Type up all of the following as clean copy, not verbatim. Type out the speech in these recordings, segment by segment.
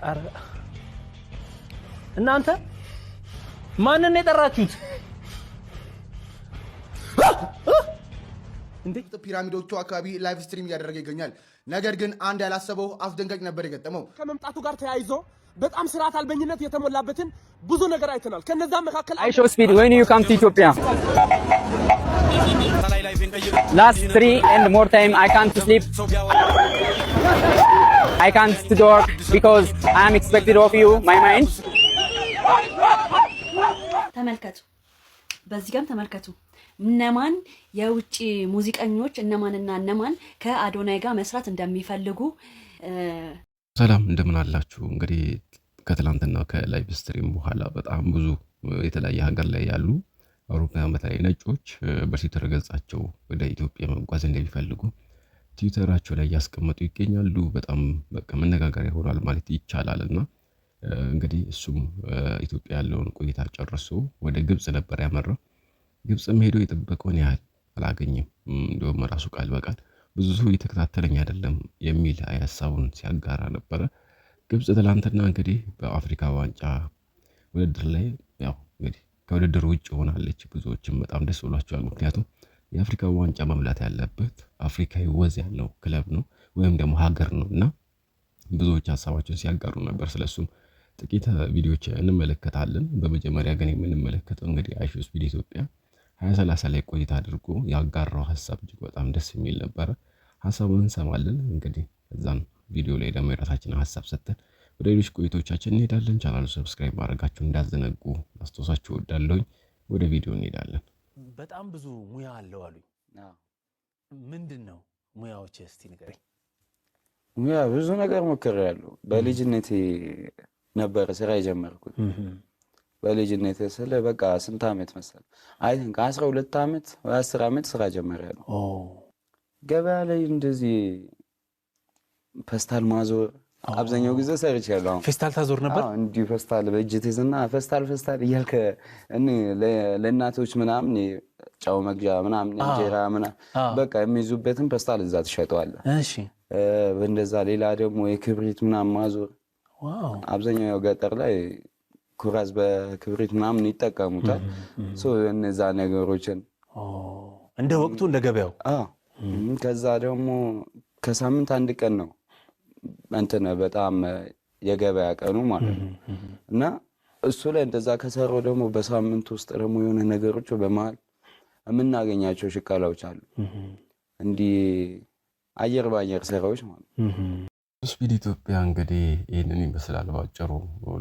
አረ እናንተ ማንን የጠራችሁት እንዴ? ፒራሚዶቹ አካባቢ ላይቭ ስትሪም እያደረገ ይገኛል። ነገር ግን አንድ ያላሰበው አስደንጋጭ ነበር የገጠመው። ከመምጣቱ ጋር ተያይዞ በጣም ስርዓት አልበኝነት የተሞላበትን ብዙ ነገር አይተናል። ከነዛ መካከል I show speed when you come to Ethiopia. Last 3 and more time I can't sleep. I can't to work because I am expected of you, my mind. ተመልከቱ፣ በዚህ ጋር ተመልከቱ። እነማን የውጪ ሙዚቀኞች እነማንና እነማን ከአዶናይ ጋር መስራት እንደሚፈልጉ። ሰላም እንደምን አላችሁ? እንግዲህ ከትላንትና ከላይቭ ስትሪም በኋላ በጣም ብዙ የተለያየ ሀገር ላይ ያሉ አውሮፓውያን በተለይ ነጮች በትዊተር ገጻቸው ወደ ኢትዮጵያ መጓዝ እንደሚፈልጉ ትዊተራቸው ላይ ያስቀመጡ ይገኛሉ። በጣም በቃ መነጋገሪያ ሆኗል ማለት ይቻላልና እንግዲህ እሱም ኢትዮጵያ ያለውን ቆይታ ጨርሶ ወደ ግብጽ ነበር ያመራው። ግብጽም ሄዶ የጠበቀውን ያህል አላገኘም። እንደውም ራሱ ቃል በቃል ብዙ ሰው እየተከታተለኝ አይደለም የሚል ሀሳቡን ሲያጋራ ነበረ። ግብጽ ትላንትና እንግዲህ በአፍሪካ ዋንጫ ውድድር ላይ ያው እንግዲህ ከውድድሩ ውጭ ሆናለች። ብዙዎችም በጣም ደስ ብሏቸዋል። ምክንያቱም የአፍሪካ ዋንጫ መብላት ያለበት አፍሪካዊ ወዝ ያለው ክለብ ነው ወይም ደግሞ ሀገር ነውና ብዙዎች ሀሳባቸውን ሲያጋሩ ነበር። ስለሱም ጥቂት ቪዲዮዎች እንመለከታለን። በመጀመሪያ ግን የምንመለከተው እንግዲህ አይሾ ስፒድ ኢትዮጵያ 2030 ላይ ቆይታ አድርጎ ያጋራው ሀሳብ እጅግ በጣም ደስ የሚል ነበር። ሀሳቡን እንሰማለን። እንግዲህ እዛን ቪዲዮ ላይ ደግሞ የራሳችንን ሀሳብ ሰጥተን ወደ ሌሎች ቆይቶቻችን እንሄዳለን። ቻናሉ ሰብስክራይብ ማድረጋችሁን እንዳዘነጉ አስተዋሳችሁ እወዳለሁ። ወደ ቪዲዮ እንሄዳለን። በጣም ብዙ ሙያ አለው አሉኝ። ምንድነው ሙያዎች? እስቲ ንገረኝ። ሙያ ብዙ ነገር ሞክሬያለሁ። በልጅነቴ ነበር ስራ የጀመርኩት። በልጅነቴ ስለ በቃ ስንት አመት መሰለህ? አይ ቲንክ 12 አመት ወይ 10 አመት ስራ ጀመርያለሁ። ገበያ ላይ እንደዚህ ፌስታል ማዞር አብዛኛው ጊዜ ሰርቻለሁ። አሁን ፌስታል ታዞር ነበር? እንዲሁ ፌስታል በእጅ ትይዝና ፌስታል እያልክ እኔ ለእናቶች ምናምን ጫው መግዣ ምናምን እንጀራ ምናምን በቃ የሚይዙበትን ፌስታል እዛ ትሸጠዋለህ። እሺ። በእንደዛ ሌላ ደግሞ የክብሪት ምናምን ማዞር። ዋው! አብዛኛው ገጠር ላይ ኩራዝ በክብሪት ምናምን ይጠቀሙታል። እነዛ ነገሮችን እንደ ወቅቱ እንደ ገበያው። ከዛ ደግሞ ከሳምንት አንድ ቀን ነው እንትን በጣም የገበያ ቀኑ ማለት ነው። እና እሱ ላይ እንደዛ ከሰራው ደግሞ በሳምንት ውስጥ ደግሞ የሆነ ነገሮች በመሃል የምናገኛቸው ሽቃላዎች አሉ። እንዲህ አየር ባየር ስራዎች ማለት ነው። ስፒድ ኢትዮጵያ እንግዲህ ይሄንን ይመስላል ባጭሩ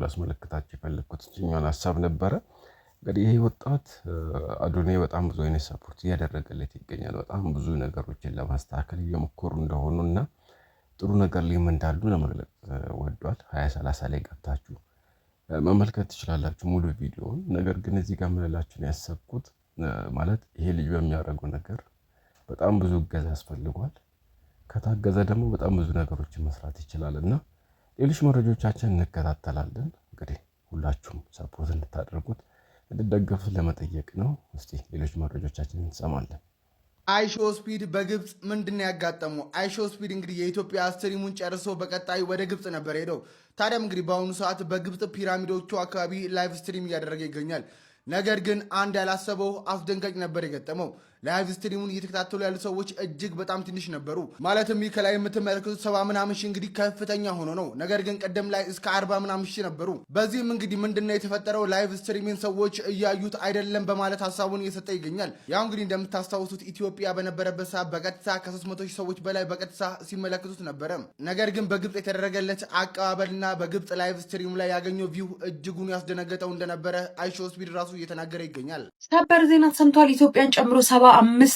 ላስመለክታችሁ የፈለኩት እኛን ሐሳብ ነበረ። እንግዲህ ይሄ ወጣት አዶናይ በጣም ብዙ አይነት ሰፖርት እያደረገለት ይገኛል። በጣም ብዙ ነገሮችን ለማስተካከል እየሞከሩ እንደሆኑና ጥሩ ነገር ሊም እንዳሉ ለመግለጽ ወዷል። 2030 ላይ ገብታችሁ መመልከት ትችላላችሁ ሙሉ ቪዲዮውን። ነገር ግን እዚህ ጋር ምንላችሁ ነው ያሰብኩት ማለት ይሄ ልጅ በሚያደርገው ነገር በጣም ብዙ እገዛ ያስፈልጓል። ከታገዘ ደግሞ በጣም ብዙ ነገሮችን መስራት ይችላልና ሌሎች መረጃዎቻችን እንከታተላለን። እንግዲህ ሁላችሁም ሰፖርት እንድታደርጉት እንድትደግፉት ለመጠየቅ ነው። እስቲ ሌሎች መረጃዎቻችን እንሰማለን። አይሾ ስፒድ በግብጽ ምንድነው ያጋጠመው? አይሾ ስፒድ እንግዲህ የኢትዮጵያ ስትሪሙን ጨርሶ በቀጣይ ወደ ግብጽ ነበር ሄደው። ታዲያም እንግዲህ በአሁኑ ሰዓት በግብጽ ፒራሚዶቹ አካባቢ ላይቭ ስትሪም እያደረገ ይገኛል። ነገር ግን አንድ ያላሰበው አስደንጋጭ ነበር የገጠመው። ላይቭ ስትሪሙን እየተከታተሉ ያሉ ሰዎች እጅግ በጣም ትንሽ ነበሩ። ማለትም ከላይ የምትመለከቱት 70 ምናምን ሺህ እንግዲህ ከፍተኛ ሆኖ ነው። ነገር ግን ቀደም ላይ እስከ 40 ምናምን ሺህ ነበሩ። በዚህም እንግዲህ ምንድነው የተፈጠረው? ላይቭ ስትሪሚንግ ሰዎች እያዩት አይደለም በማለት ሀሳቡን እየሰጠ ይገኛል። ያው እንግዲህ እንደምታስታውሱት ኢትዮጵያ በነበረበት ሰዓት በቀጥታ ከ300 ሺህ ሰዎች በላይ በቀጥታ ሲመለከቱት ነበረ። ነገር ግን በግብጽ የተደረገለት አቀባበልና በግብጽ ላይቭ ስትሪሙ ላይ ያገኘው ቪው እጅጉን ያስደነገጠው እንደነበረ አይሾ ስፒድ ራሱ እየተናገረ ይገኛል። ሰበር ዜና ሰምቷል። ኢትዮጵያን ጨምሮ 75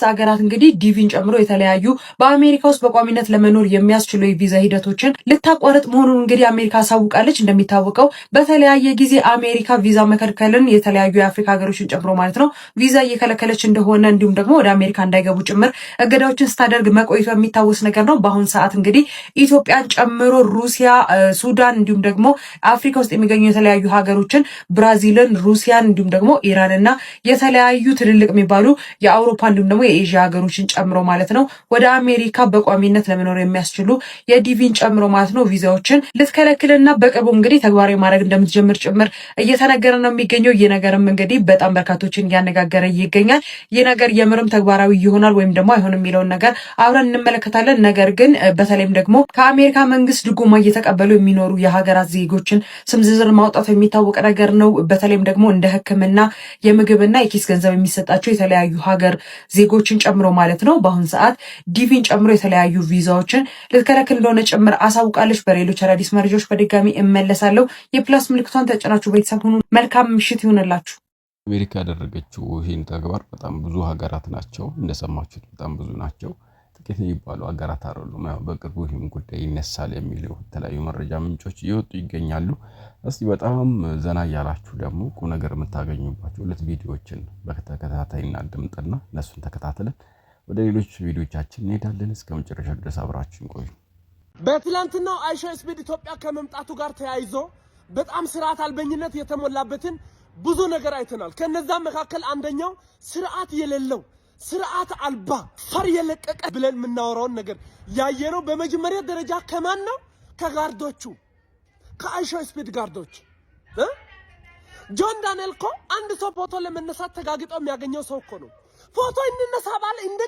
ሀገራት እንግዲህ ዲቪን ጨምሮ የተለያዩ በአሜሪካ ውስጥ በቋሚነት ለመኖር የሚያስችሉ የቪዛ ሂደቶችን ልታቋርጥ መሆኑን እንግዲህ አሜሪካ አሳውቃለች። እንደሚታወቀው በተለያየ ጊዜ አሜሪካ ቪዛ መከልከልን የተለያዩ የአፍሪካ ሀገሮችን ጨምሮ ማለት ነው ቪዛ እየከለከለች እንደሆነ እንዲሁም ደግሞ ወደ አሜሪካ እንዳይገቡ ጭምር እገዳዎችን ስታደርግ መቆየቷ የሚታወስ ነገር ነው። በአሁን ሰዓት እንግዲህ ኢትዮጵያን ጨምሮ ሩሲያ፣ ሱዳን እንዲሁም ደግሞ አፍሪካ ውስጥ የሚገኙ የተለያዩ ሀገሮችን ብራዚልን፣ ሩሲያን እንዲሁም ደግሞ ኢራንና የተለያዩ ትልልቅ የሚባሉ የአውሮፓ የአውሮፓ እንዲሁም ደግሞ የኤዥያ ሀገሮችን ጨምሮ ማለት ነው ወደ አሜሪካ በቋሚነት ለመኖር የሚያስችሉ የዲቪን ጨምሮ ማለት ነው ቪዛዎችን ልትከለክልና በቅርቡ እንግዲህ ተግባራዊ ማድረግ እንደምትጀምር ጭምር እየተነገረ ነው የሚገኘው። ይህ ነገርም እንግዲህ በጣም በርካቶችን እያነጋገረ ይገኛል። ይህ ነገር የምርም ተግባራዊ ይሆናል ወይም ደግሞ አይሆንም የሚለውን ነገር አብረን እንመለከታለን። ነገር ግን በተለይም ደግሞ ከአሜሪካ መንግስት ድጎማ እየተቀበሉ የሚኖሩ የሀገራት ዜጎችን ስም ዝርዝር ማውጣቱ የሚታወቅ ነገር ነው። በተለይም ደግሞ እንደ ሕክምና የምግብና የኪስ ገንዘብ የሚሰጣቸው የተለያዩ ሀገር ዜጎችን ጨምሮ ማለት ነው በአሁን ሰዓት ዲቪን ጨምሮ የተለያዩ ቪዛዎችን ልትከለክል እንደሆነ ጭምር አሳውቃለች። በሌሎች አዳዲስ መረጃዎች በድጋሚ እመለሳለሁ። የፕላስ ምልክቷን ተጭናችሁ ቤተሰብ ሁኑ። መልካም ምሽት ይሁንላችሁ። አሜሪካ ያደረገችው ይህን ተግባር በጣም ብዙ ሀገራት ናቸው እንደሰማችሁት፣ በጣም ብዙ ናቸው። ጥቂት የሚባሉ ሀገራት አይደሉም። ያው በቅርቡ ይህም ጉዳይ ይነሳል የሚሉ የተለያዩ መረጃ ምንጮች እየወጡ ይገኛሉ። እስቲ በጣም ዘና እያላችሁ ደግሞ ቁም ነገር የምታገኙባቸው ሁለት ቪዲዮዎችን በተከታታይ እናድምጥና እነሱን ተከታትለን ወደ ሌሎች ቪዲዮቻችን እንሄዳለን። እስከ መጨረሻ ድረስ አብራችሁን ቆዩ። በትላንትናው አይሾ ስፒድ ኢትዮጵያ ከመምጣቱ ጋር ተያይዞ በጣም ስርዓት አልበኝነት የተሞላበትን ብዙ ነገር አይተናል። ከነዛም መካከል አንደኛው ስርዓት የሌለው ስርዓት አልባ ፈር የለቀቀ ብለን የምናወራውን ነገር ያየነው በመጀመሪያ ደረጃ ከማን ነው? ከጋርዶቹ ከአይሾ ስፒድ ጋርዶች። ጆን ዳንኤል እኮ አንድ ሰው ፎቶ ለመነሳት ተጋግጦ የሚያገኘው ሰው እኮ ነው። ፎቶ እንነሳ ባለ እንደ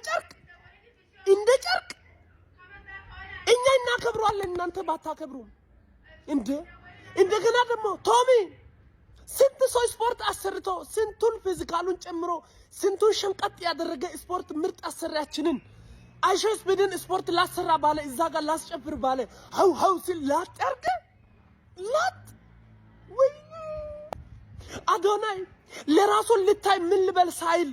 ጨርቅ እኛ እናከብረዋለን፣ እናንተ ባታከብሩም እንደገና ደግሞ ቶሚ ስንት ሰው ስፖርት አሰርቶ ስንቱን ፊዚካሉን ጨምሮ ስንቱን ሸንቀጥ ያደረገ ስፖርት ምርጥ አሰሪያችንን አይሾ ስፒድን ስፖርት ላሰራ ባለ እዛ ጋር ላስጨፍር ባለ ሀው ሲል ላጠርግ ላት ወይ አዶናይ ለራሱ ልታይ ምን ልበል ሳይል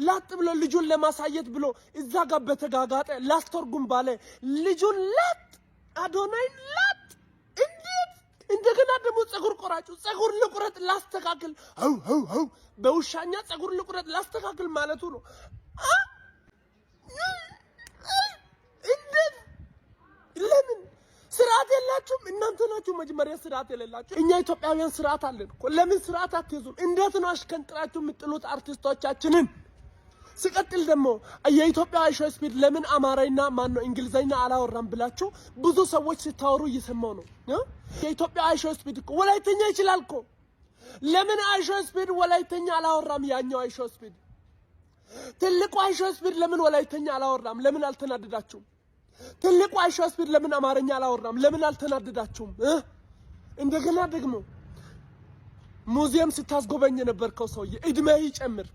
ላጥ ብሎ ልጁን ለማሳየት ብሎ እዛ ጋር በተጋጋጠ ላስተርጉም ባለ ልጁን ላጥ አዶናይ ላጥ እንደገና ደግሞ ጸጉር ቆራጩ ጸጉር ልቁረጥ ላስተካክል ሀው በውሻኛ ጸጉር ልቁረጥ ላስተካክል ማለቱ ነው። እንዴት ለምን ስርዓት የላችሁም? እናንተ ናችሁ መጀመሪያ ስርዓት የሌላችሁ። እኛ ኢትዮጵያውያን ስርዓት አለን እኮ። ለምን ስርዓት አትይዙም? እንዴት ነው አሽከንጥራችሁ የምጥሉት አርቲስቶቻችንን? ሲቀጥል ደግሞ የኢትዮጵያ አይሾ ስፒድ ለምን አማራይና ማን ነው እንግሊዘኛ አላወራም ብላችሁ ብዙ ሰዎች ሲታወሩ እየሰማው ነው። የኢትዮጵያ አይሾ ስፒድ እኮ ወላይተኛ ይችላል እኮ። ለምን አይሾ ስፒድ ወላይተኛ አላወራም? ያኛው አይሾ ስፒድ ትልቁ አይሾ ስፒድ ለምን ወላይተኛ አላወራም? ለምን አልተናደዳችሁም? ትልቁ አይሾ ስፒድ ለምን አማርኛ አላወራም? ለምን አልተናደዳችሁም? እንደገና ደግሞ ሙዚየም ስታስጎበኝ ነበርከው ሰውዬ እድሜህ ይጨምር፣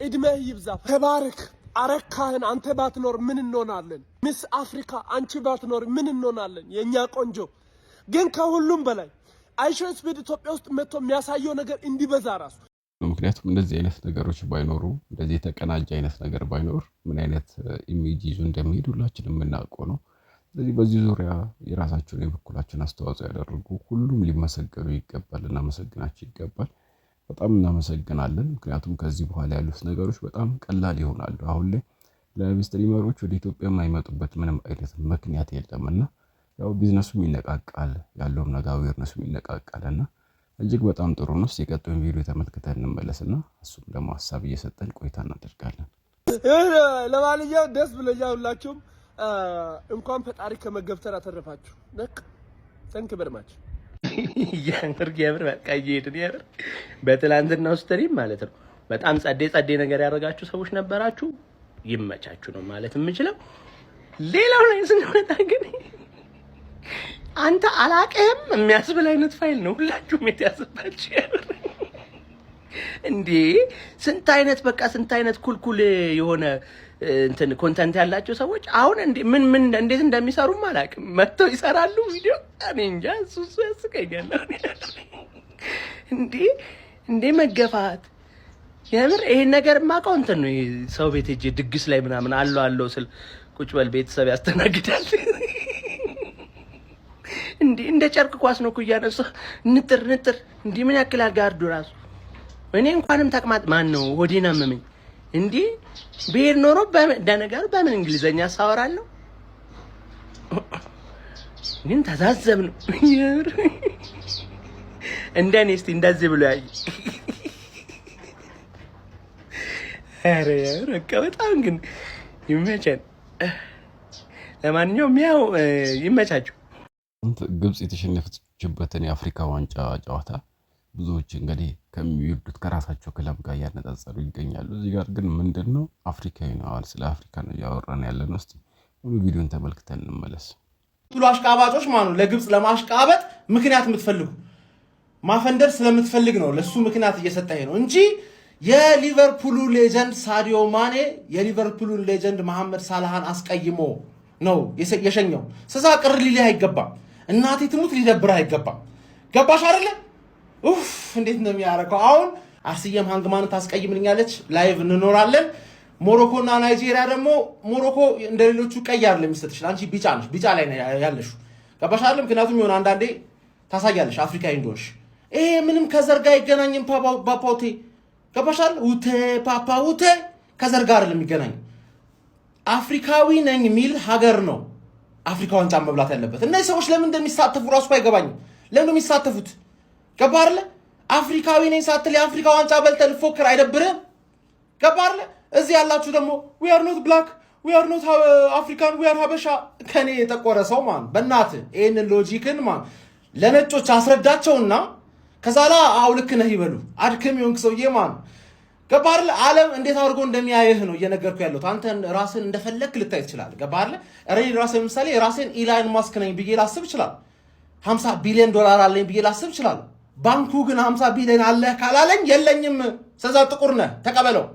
እድሜህ ይብዛ፣ ተባረክ። አረካህን አንተ ባትኖር ምን እንሆናለን? ሚስ አፍሪካ አንቺ ባትኖር ምን እንሆናለን? የኛ ቆንጆ። ግን ከሁሉም በላይ አይሾ ስፒድ ኢትዮጵያ ውስጥ መጥቶ የሚያሳየው ነገር እንዲበዛ ራሱ። ምክንያቱም እንደዚህ አይነት ነገሮች ባይኖሩ፣ እንደዚህ የተቀናጀ አይነት ነገር ባይኖር ምን አይነት ኢሜጅ ይዞ እንደሚሄድ ሁላችንም የምናውቀው ነው። ስለዚህ በዚህ ዙሪያ የራሳቸውን የበኩላቸውን አስተዋጽኦ ያደረጉ ሁሉም ሊመሰገኑ ይገባል፣ እናመሰግናቸው ይገባል። በጣም እናመሰግናለን። ምክንያቱም ከዚህ በኋላ ያሉት ነገሮች በጣም ቀላል ይሆናሉ። አሁን ላይ ላይቭ ስትሪመሮች ወደ ኢትዮጵያ የማይመጡበት ምንም አይነት ምክንያት የለምና ያው ቢዝነሱም ይነቃቃል፣ ያለውም ነገር አዌርነሱም ይነቃቃልና እጅግ በጣም ጥሩ ነው። የቀጣዩን ቪዲዮ ተመልክተን እንመለስና እሱም ደግሞ ሀሳብ እየሰጠን ቆይታ እናደርጋለን። ለማንኛውም ደስ ብሎኛል። ሁላችሁም እንኳን ፈጣሪ ከመገብተር አተረፋችሁ። በቃ ታንክ በርማች የምር በቃ እየሄድን የምር በትላንትናው ስትሪም ማለት ነው በጣም ጸዴ ነገር ያደረጋችሁ ሰዎች ነበራችሁ። ይመቻችሁ ነው ማለት የምችለው። ሌላው ላይ ስንመጣ ግን አንተ አላቀህም የሚያስብል አይነት ፋይል ነው ሁላችሁም የተያዘባችሁ የምር እንዴ! ስንት አይነት ኩልኩል የሆነ እንትን ኮንተንት ያላቸው ሰዎች አሁን ምን እንዴት እንደሚሰሩም አላውቅም። መጥተው ይሰራሉ ቪዲዮ። እኔ እንጃ እሱ ያስቀኛል። እንዴ መገፋት የምር ይሄን ነገር ማውቀው እንትን ነው። ሰው ቤት ሂጅ ድግስ ላይ ምናምን አለው ስል ቁጭ በል ቤተሰብ ያስተናግዳል። እንደ ጨርቅ ኳስ ነው እኮ እያነሳ ንጥር እንዴ ምን ያክላል ጋርዱ ራሱ። እኔ እንኳንም ተቅማጥ ማን ነው ሆዴን አመመኝ። እንዴ ብሄር ኖሮ በነገሩ በምን እንግሊዘኛ ሳወራለሁ። ግን ተዛዘብ ነው እንደኔ። እስቲ እንደዚህ ብሎ ያይ ኧረ በቃ በጣም ግን ይመቸን። ለማንኛውም ያው ይመቻችሁ። ግብጽ የተሸነፈችበትን የአፍሪካ ዋንጫ ጨዋታ ብዙዎች እንግዲህ ከሚወዱት ከራሳቸው ክለብ ጋር ያነጻጸሩ ይገኛሉ። እዚህ ጋር ግን ምንድነው አፍሪካዊ ነው አለ ስለ አፍሪካ ነው ያወራን ያለነው። እስቲ ሙሉ ቪዲዮን ተመልክተን እንመለስ። ሁሉ አሽቃባጮች ማለት ለግብጽ ለማሽቃበጥ ምክንያት የምትፈልጉ ማፈንደር ስለምትፈልግ ነው ለሱ ምክንያት እየሰጠህ ነው እንጂ የሊቨርፑሉ ሌጀንድ ሳዲዮ ማኔ የሊቨርፑሉን ሌጀንድ መሐመድ ሳላህን አስቀይሞ ነው የሸኘው። ስለዛ ቅር ሊልህ አይገባም። እናቴ ትሙት ሊደብርህ አይገባም። ገባሽ አይደለ? ኡፍ እንዴት ነው የሚያረከው? አሁን አርሲየም ሃንግማን ታስቀይምልኛለች። ላይቭ እንኖራለን። ሞሮኮና ናይጄሪያ ደግሞ ሞሮኮ እንደሌሎቹ ቀይ አይደለም የሚሰጥሽ፣ አንቺ ቢጫ ነሽ። ቢጫ ላይ ነው ያለሽው። ገባሽ አይደል? ምክንያቱም ይሆን አንዳንዴ ታሳያለሽ አፍሪካዊ እንደሆንሽ። ይሄ ምንም ከዘር ጋር አይገናኝም። ፓፓውቴ ገባሽ አይደል? ውቴ ፓፓ ውቴ ከዘር ጋር አይደለም የሚገናኝ። አፍሪካዊ ነኝ የሚል ሀገር ነው አፍሪካ ዋንጫ መብላት ያለበት። እነዚህ ሰዎች ለምን እንደሚሳተፉ ራሱ አይገባኝም። ለምን ነው የሚሳተፉት? ገባ አይደል? አፍሪካዊ ነኝ ሳትል የአፍሪካ ዋንጫ በልተህ ልፎክር አይደብርህም? ገባ አይደል? እዚህ ያላችሁ ደግሞ we are not black we are not African we are ሀበሻ ከኔ የጠቆረ ሰው ማን በእናትህ ይሄንን ሎጂክን ማን ለነጮች አስረዳቸውና ከዛላ አው ልክ ነህ ይበሉ። አድክም ይሆንክ ሰውዬ ማን ገባ አይደል? ዓለም እንዴት አድርጎ እንደሚያየህ ነው እየነገርኩ ያለሁት። አንተ ራስን እንደፈለክ ልታይ ትችላለህ። ገባ አይደል? እኔ ራሴ ለምሳሌ ራሴን ኢላይን ማስክ ነኝ ብዬ ላስብ ይችላል። 50 ቢሊዮን ዶላር አለኝ ብዬ ላስብ ይችላል። ባንኩ ግን 50 ቢሊዮን አለህ ካላለኝ የለኝም። ስለዛ ጥቁር ነህ ተቀበለው።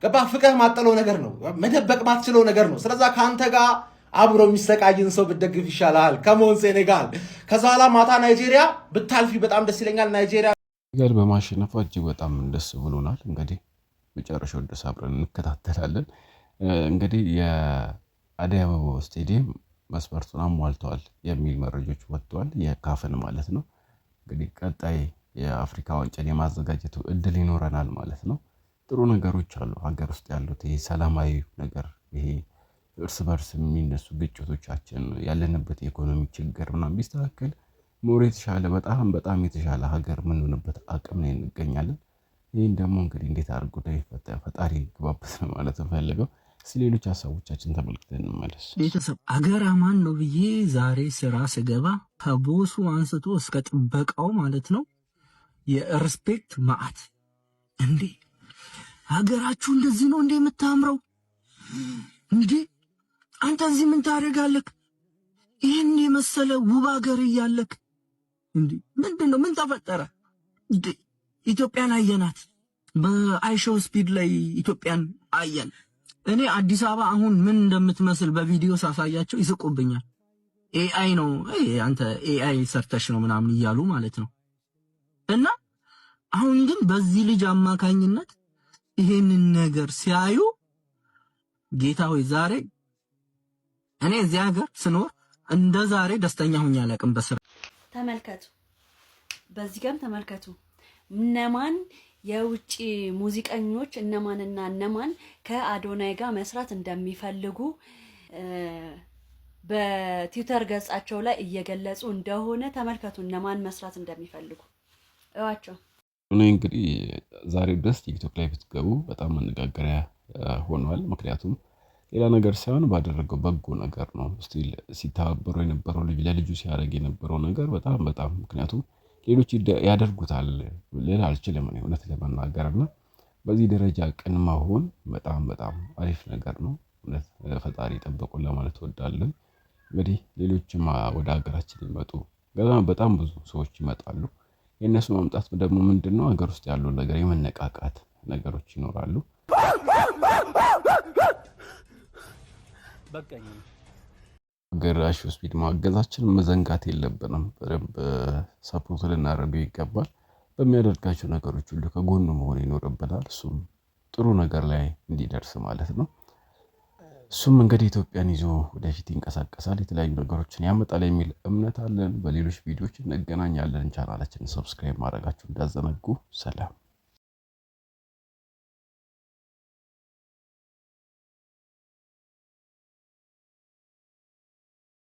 ገባ? ፍቅህ ማጠለው ነገር ነው፣ መደበቅ ማትችለው ነገር ነው። ስለዛ ካንተ ጋር አብሮ የሚሰቃይን ሰው ብትደግፍ ይሻላል። ከሞን ሴኔጋል ከዛላ ማታ ናይጄሪያ ብታልፊ በጣም ደስ ይለኛል። ናይጄሪያ ጋር በማሸነፏ እጅግ በጣም ደስ ብሎናል። እንግዲህ መጨረሻው ድረስ አብረን እንከታተላለን። እንግዲህ የአዲስ አበባ ስቴዲየም መስፈርቱን አሟልተዋል የሚል መረጃዎች ወጥተዋል። የካፍን ማለት ነው። እንግዲህ ቀጣይ የአፍሪካ ዋንጫን የማዘጋጀቱ እድል ይኖረናል ማለት ነው። ጥሩ ነገሮች አሉ ሀገር ውስጥ ያሉት። ይሄ ሰላማዊ ነገር፣ ይሄ እርስ በርስ የሚነሱ ግጭቶቻችን፣ ያለንበት የኢኮኖሚ ችግር ምናምን ቢስተካከል ሞር የተሻለ በጣም የተሻለ ሀገር የምንሆንበት አቅም ላይ እንገኛለን። ይህን ደግሞ እንግዲህ እንዴት አድርጎ ይፈታ ፈጣሪ ግባበት ነው ማለት ፈልገው። እስኪ ሌሎች ሀሳቦቻችን ተመልክተን እንመለስ። ቤተሰብ አገር አማን ነው ብዬ ዛሬ ስራ ስገባ ከቦሱ አንስቶ እስከ ጥበቃው ማለት ነው የሪስፔክት ማዕት እንዴ ሀገራችሁ እንደዚህ ነው እንዴ የምታምረው? እንዴ አንተ እዚህ ምን ታደርጋለህ? ይህን የመሰለ ውብ ሀገር እያለክ እንዴ ምንድነው? ምን ተፈጠረ? እንዴ ኢትዮጵያን አየናት። በአይሾው ስፒድ ላይ ኢትዮጵያን አየን። እኔ አዲስ አበባ አሁን ምን እንደምትመስል በቪዲዮ ሳሳያቸው ይስቁብኛል። ኤአይ ነው አንተ ኤአይ ሰርተሽ ነው ምናምን እያሉ ማለት ነው። እና አሁን ግን በዚህ ልጅ አማካኝነት ይሄንን ነገር ሲያዩ ጌታ ሆይ ዛሬ እኔ እዚህ ሀገር ስኖር እንደ ዛሬ ደስተኛ ሆኜ አላውቅም። በስራ ተመልከቱ፣ በዚህ ጋርም ተመልከቱ እነማን የውጪ ሙዚቀኞች እነማንና እነማን ከአዶናይ ጋር መስራት እንደሚፈልጉ በትዊተር ገጻቸው ላይ እየገለጹ እንደሆነ ተመልከቱ። እነማን መስራት እንደሚፈልጉ እዋቸው። እኔ እንግዲህ ዛሬ ድረስ ቲክቶክ ላይ ብትገቡ በጣም መነጋገሪያ ሆኗል። ምክንያቱም ሌላ ነገር ሳይሆን ባደረገው በጎ ነገር ነው። ስቲል ሲተባበሩ የነበረው ልጅ ለልጁ ሲያደርግ የነበረው ነገር በጣም ምክንያቱም ሌሎች ያደርጉታል ሌላ አልችልም ነው እውነት ለመናገርና በዚህ ደረጃ ቅን መሆን በጣም አሪፍ ነገር ነው። እውነት ፈጣሪ ጠብቁን ለማለት እወዳለሁ። እንግዲህ ሌሎችም ወደ ሀገራችን ይመጡ በጣም ብዙ ሰዎች ይመጣሉ። የነሱ መምጣት ደግሞ ምንድነው ሀገር ውስጥ ያለው ነገር የመነቃቃት ነገሮች ይኖራሉ። በቃኝ ግራሽ ስፒድ ማገዛችን መዘንጋት የለብንም። በደንብ ሰፖርት ልናደርገው ይገባል። በሚያደርጋቸው ነገሮች ሁሉ ከጎኑ መሆን ይኖርብናል። እሱም ጥሩ ነገር ላይ እንዲደርስ ማለት ነው። እሱም እንግዲህ ኢትዮጵያን ይዞ ወደፊት ይንቀሳቀሳል፣ የተለያዩ ነገሮችን ያመጣል የሚል እምነት አለን። በሌሎች ቪዲዮዎች እንገናኛለን። ቻናላችንን ሰብስክራይብ ማድረጋችሁን እንዳዘነጉ። ሰላም።